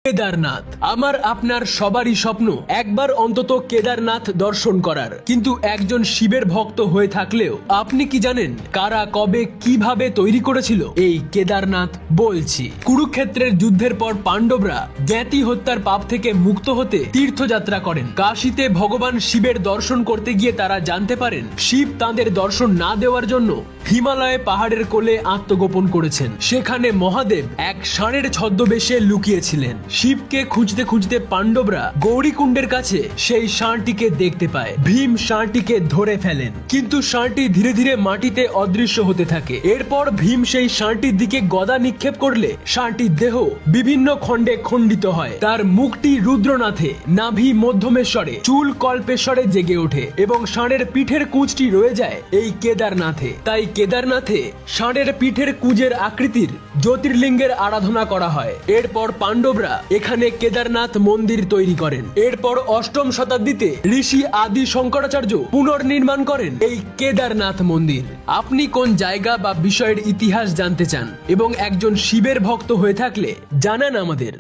কেদারনাথ আমার আপনার সবারই স্বপ্ন একবার অন্তত কেদারনাথ দর্শন করার, কিন্তু একজন শিবের ভক্ত হয়ে থাকলেও আপনি কি জানেন কারা কবে কিভাবে তৈরি করেছিল এই কেদারনাথ? বলছি, কুরুক্ষেত্রের যুদ্ধের পর পাণ্ডবরা জ্ঞাতি হত্যার পাপ থেকে মুক্ত হতে তীর্থযাত্রা করেন। কাশীতে ভগবান শিবের দর্শন করতে গিয়ে তারা জানতে পারেন শিব তাঁদের দর্শন না দেওয়ার জন্য হিমালয়ে পাহাড়ের কোলে আত্মগোপন করেছেন। সেখানে মহাদেব এক ষাঁড়ের ছদ্মবেশে লুকিয়েছিলেন। শিবকে খুঁজতে খুঁজতে পাণ্ডবরা গৌরীকুণ্ডের কাছে সেই ষাঁড়টিকে দেখতে পায়। ভীম ষাঁড়টিকে ধরে ফেলেন, কিন্তু ষাঁড়টি ধীরে ধীরে মাটিতে অদৃশ্য হতে থাকে। এরপর ভীম সেই ষাঁড়টির দিকে গদা নিক্ষেপ করলে ষাঁড়টির দেহ বিভিন্ন খণ্ডে খণ্ডিত হয়। তার মুখটি রুদ্রনাথে, নাভি মধ্যমেশ্বরে, চুল কল্পেশ্বরে জেগে ওঠে এবং ষাঁড়ের পিঠের কুঁচটি রয়ে যায় এই কেদারনাথে। তাই কেদারনাথে ষাঁড়ের পিঠের কুঁজের আকৃতির জ্যোতির্লিঙ্গের আরাধনা করা হয়। এরপর পাণ্ডবরা এখানে কেদারনাথ মন্দির তৈরি করেন। এরপর অষ্টম শতাব্দীতে ঋষি আদি শঙ্করাচার্য পুনর্নির্মাণ করেন এই কেদারনাথ মন্দির। আপনি কোন জায়গা বা বিষয়ের ইতিহাস জানতে চান এবং একজন শিবের ভক্ত হয়ে থাকলে জানান আমাদের।